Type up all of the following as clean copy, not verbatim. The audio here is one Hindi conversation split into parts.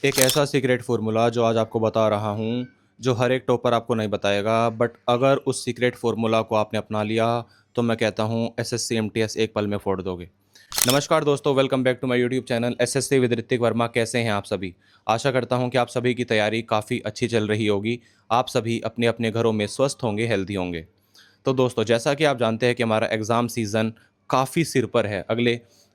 एक ऐसा सीक्रेट फार्मूला जो आज आपको बता रहा हूँ, जो हर एक टॉपर आपको नहीं बताएगा, बट अगर उस सीक्रेट फार्मूला को आपने अपना लिया, तो मैं कहता हूँ एसएससी एमटीएस एक पल में फोड़ दोगे। नमस्कार दोस्तों, welcome back to my YouTube channel SSC with Hrithik Verma. कैसे हैं आप सभी? आशा करता हूँ कि आप सभी की तैयारी काफ़ी अच्छी चल रही होगी। आप सभी अपने अपने घरों में स्वस्थ होंगे, हेल्दी होंगे। तो दोस्तों, जैसा कि आप जानते हैं कि हमारा एग्ज़ाम सीज़न काफ़ी सिर पर है।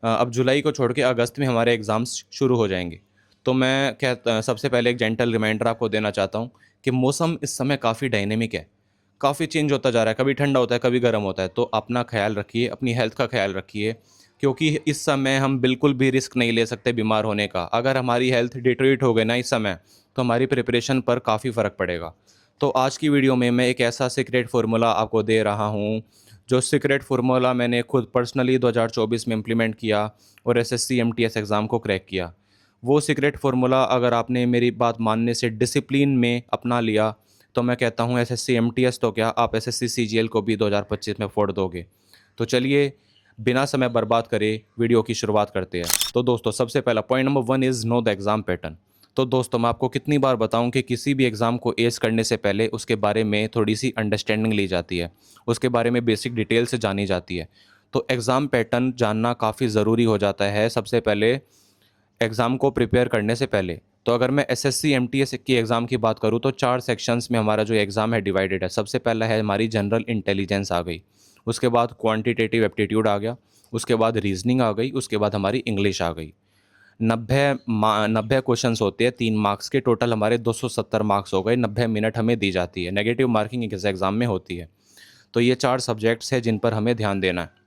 अब जुलाई को छोड़ के अगस्त में हमारे एग्ज़ाम्स शुरू हो जाएंगे। तो मैं सबसे पहले एक जेंटल रिमाइंडर आपको देना चाहता हूँ कि मौसम इस समय काफ़ी डायनेमिक है, काफ़ी चेंज होता जा रहा है। कभी ठंडा होता है, कभी गर्म होता है। तो अपना ख्याल रखिए, अपनी हेल्थ का ख्याल रखिए, क्योंकि इस समय हम बिल्कुल भी रिस्क नहीं ले सकते बीमार होने का। अगर हमारी हेल्थ डिटेरियोरेट हो गई ना इस समय, तो हमारी प्रिपरेशन पर काफ़ी फ़र्क पड़ेगा। तो आज की वीडियो में मैं एक ऐसा सीक्रेट फार्मूला आपको दे रहा हूँ, जो सीक्रेट फार्मूला मैंने खुद पर्सनली 2024 में इम्प्लीमेंट किया और एसएससी एमटीएस एग्ज़ाम को क्रैक किया। वो सीक्रेट फार्मूला अगर आपने मेरी बात मानने से डिसिप्लिन में अपना लिया, तो मैं कहता हूँ एसएससी एमटीएस तो क्या, आप एसएससी सीजीएल को भी 2025 में फोड़ दोगे। तो चलिए, बिना समय बर्बाद करे वीडियो की शुरुआत करते हैं। तो दोस्तों, सबसे पहला point number 1 is know the exam pattern. तो दोस्तों, मैं आपको कितनी बार बताऊं कि किसी भी एग्ज़ाम को एस करने से पहले उसके बारे में थोड़ी सी अंडरस्टैंडिंग ली जाती है, उसके बारे में बेसिक डिटेल से जानी जाती है। तो एग्ज़ाम पैटर्न जानना काफ़ी ज़रूरी हो जाता है सबसे पहले एग्ज़ाम को प्रिपेयर करने से पहले। तो अगर मैं एसएससी एमटीएस की एग्ज़ाम की बात करूँ, तो 4 सेक्शंस में हमारा जो एग्ज़ाम है डिवाइडेड है। सबसे पहला है हमारी जनरल इंटेलिजेंस आ गई, उसके बाद क्वांटिटेटिव एप्टीट्यूड आ गया, उसके बाद रीजनिंग आ गई, उसके बाद हमारी इंग्लिश आ गई। 90 क्वेश्चंस होते हैं 3 मार्क्स के, टोटल हमारे 270 मार्क्स हो गए। 90 मिनट हमें दी जाती है, नेगेटिव मार्किंग इस एग्ज़ाम में होती है। तो ये 4 सब्जेक्ट्स हैं जिन पर हमें ध्यान देना है।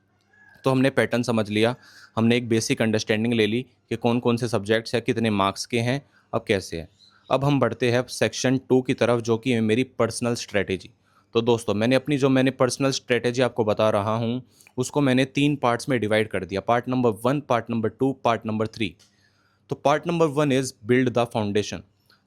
तो हमने पैटर्न समझ लिया, हमने एक बेसिक अंडरस्टैंडिंग ले ली कि कौन कौन से सब्जेक्ट्स हैं, कितने मार्क्स के हैं, अब कैसे है। अब हम बढ़ते हैं सेक्शन 2 की तरफ, जो कि है मेरी पर्सनल स्ट्रेटेजी। तो दोस्तों, मैंने पर्सनल स्ट्रेटेजी आपको बता रहा हूँ, उसको मैंने 3 पार्ट्स में डिवाइड कर दिया। Part number 1, part number 2, part number 3। तो part number 1 is build the foundation.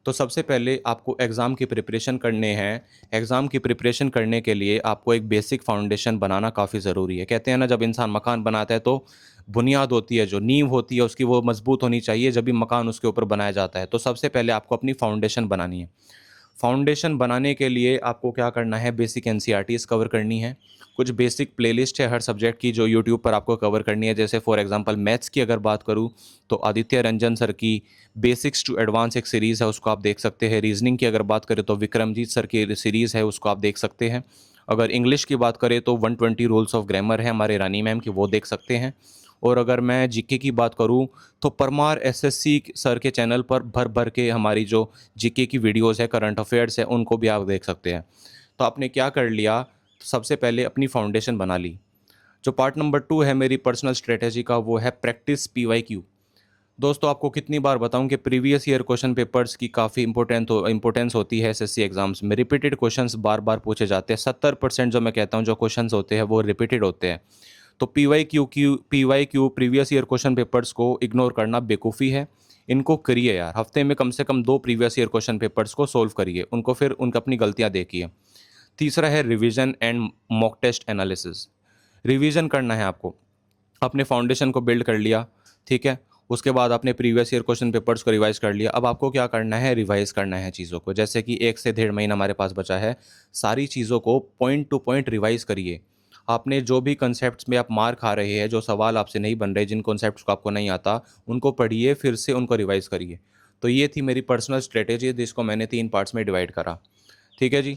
तो सबसे पहले आपको एग्ज़ाम की प्रिपरेशन करने हैं। एग्ज़ाम की प्रिपरेशन करने के लिए आपको एक बेसिक फाउंडेशन बनाना काफ़ी ज़रूरी है। कहते हैं ना, जब इंसान मकान बनाता है तो बुनियाद होती है, जो नींव होती है उसकी, वो मज़बूत होनी चाहिए, जब भी मकान उसके ऊपर बनाया जाता है। तो सबसे पहले आपको अपनी फाउंडेशन बनानी है। फाउंडेशन बनाने के लिए आपको क्या करना है, बेसिक एनसीईआरटीज़ कवर करनी है। कुछ बेसिक प्लेलिस्ट है हर सब्जेक्ट की, जो यूट्यूब पर आपको कवर करनी है। जैसे फॉर एग्जांपल मैथ्स की अगर बात करूँ, तो आदित्य रंजन सर की बेसिक्स टू एडवांस एक सीरीज़ है, उसको आप देख सकते हैं। रीजनिंग की अगर बात करें तो विक्रमजीत सर की सीरीज़ है, उसको आप देख सकते हैं। अगर इंग्लिश की बात करें तो 120 रूल्स ऑफ ग्रामर है हमारे रानी मैम की, वो देख सकते हैं। और अगर मैं जीके की बात करूं, तो परमार एसएससी सर के चैनल पर भर भर के हमारी जो जीके की वीडियोस है, करंट अफेयर्स है, उनको भी आप देख सकते हैं। तो आपने क्या कर लिया, तो सबसे पहले अपनी फाउंडेशन बना ली। जो पार्ट नंबर 2 है मेरी पर्सनल स्ट्रेटेजी का, वो है प्रैक्टिस पीवाईक्यू। दोस्तों, आपको कितनी बार बताऊं कि प्रीवियस ईयर क्वेश्चन पेपर्स की काफ़ी इंपॉर्टेंस होती है एसएससी एग्जाम्स में। रिपीटेड क्वेश्चंस बार बार पूछे जाते हैं। 70% जो मैं कहता हूं जो क्वेश्चंस होते हैं वो रिपीटेड होते हैं। तो PY Q previous year question papers को इग्नोर करना बेवकूफ़ी है। इनको करिए यार, हफ्ते में कम से कम 2 प्रीवियस ईयर क्वेश्चन पेपर्स को सोल्व करिए, उनको फिर उनकी अपनी गलतियां देखिए। तीसरा है revision and mock test analysis. Revision करना है आपको। आपने फाउंडेशन को बिल्ड कर लिया, ठीक है। उसके बाद आपने प्रीवियस ईयर क्वेश्चन पेपर्स को रिवाइज कर लिया। अब आपको क्या करना है, रिवाइज करना है चीज़ों को। जैसे कि 1 से 1.5 महीना हमारे पास बचा है, सारी चीज़ों को पॉइंट टू पॉइंट रिवाइज करिए। आपने जो भी कंसेप्ट्स में आप मार खा रहे हैं, जो सवाल आपसे नहीं बन रहे, जिन कॉन्सेप्ट्स को आपको नहीं आता, उनको पढ़िए, फिर से उनको रिवाइज करिए। तो ये थी मेरी पर्सनल स्ट्रेटेजी, जिसको मैंने 3 पार्ट्स में डिवाइड करा। ठीक है जी।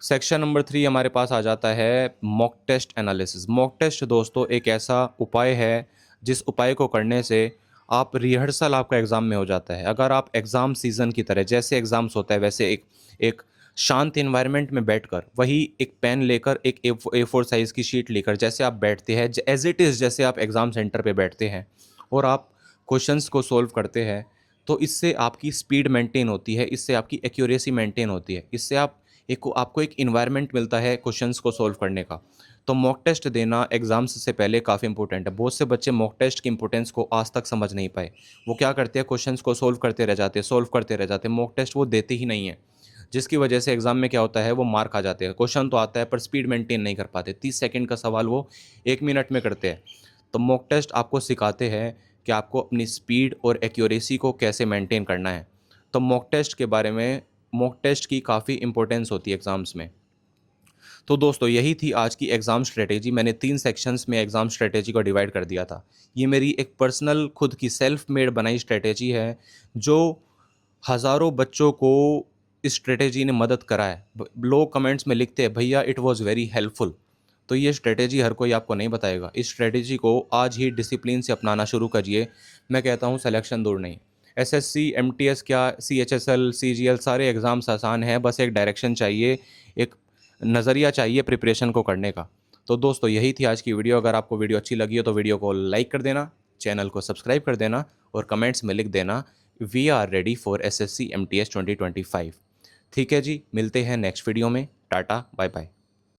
सेक्शन नंबर 3 हमारे पास आ जाता है mock test analysis. Mock test दोस्तों एक ऐसा उपाय है, जिस उपाय को करने से आप रिहर्सल आपका एग्ज़ाम में हो जाता है। अगर आप एग्ज़ाम सीज़न की तरह, जैसे एग्ज़ाम्स होता है वैसे एक एक शांत इन्वायरमेंट में बैठकर, वही एक पेन लेकर, एक ए4 साइज़ की शीट लेकर जैसे आप बैठते हैं, एज इट इज़ जैसे आप एग्ज़ाम सेंटर पे बैठते हैं और आप क्वेश्चंस को सोल्व करते हैं, तो इससे आपकी स्पीड मेंटेन होती है, इससे आपकी एक्यूरेसी मेंटेन होती है, इससे आपको एक इन्वायरमेंट मिलता है क्वेश्चंस को सोल्व करने का। तो मॉक टेस्ट देना एग्जाम्स से पहले काफ़ी इंपॉर्टेंट है। बहुत से बच्चे मॉक टेस्ट की इंपॉर्टेंस को आज तक समझ नहीं पाए। वो क्या करते हैं, क्वेश्चंस को सोल्व करते रह जाते हैं, सोल्व करते रह जाते हैं, मॉक टेस्ट वो देते ही नहीं है। जिसकी वजह से एग्जाम में क्या होता है, वो मार खा जाते हैं। क्वेश्चन तो आता है पर स्पीड मेंटेन नहीं कर पाते। 30 सेकंड का सवाल वो 1 मिनट में करते हैं। तो मॉक टेस्ट आपको सिखाते हैं कि आपको अपनी स्पीड और एक्यूरेसी को कैसे मेंटेन करना है। तो मॉक टेस्ट के बारे में, मॉक टेस्ट की काफ़ी इंपॉर्टेंस होती है एग्ज़ाम्स में। तो दोस्तों यही थी आज की एग्ज़ाम स्ट्रेटेजी। मैंने 3 सेक्शंस में एग्ज़ाम स्ट्रेटेजी को डिवाइड कर दिया था। ये मेरी एक पर्सनल खुद की सेल्फ मेड बनाई स्ट्रेटेजी है, जो हज़ारों बच्चों को इस स्ट्रेटेजी ने मदद करा है। लोग कमेंट्स में लिखते हैं भैया इट वाज़ वेरी हेल्पफुल। तो ये स्ट्रेटेजी हर कोई आपको नहीं बताएगा। इस स्ट्रेटेजी को आज ही डिसिप्लिन से अपनाना शुरू करिए। मैं कहता हूँ सिलेक्शन दूर नहीं। एसएससी, एमटीएस क्या, सीएचएसएल, सीजीएल सारे एग्ज़ाम्स आसान हैं, बस एक डायरेक्शन चाहिए, एक नज़रिया चाहिए प्रिपरेशन को करने का। तो दोस्तों यही थी आज की वीडियो। अगर आपको वीडियो अच्छी लगी हो तो वीडियो को लाइक कर देना, चैनल को सब्सक्राइब कर देना और कमेंट्स में लिख देना we are ready for SSC MTS 2025। ठीक है जी, मिलते हैं नेक्स्ट वीडियो में। Ta-ta, bye bye.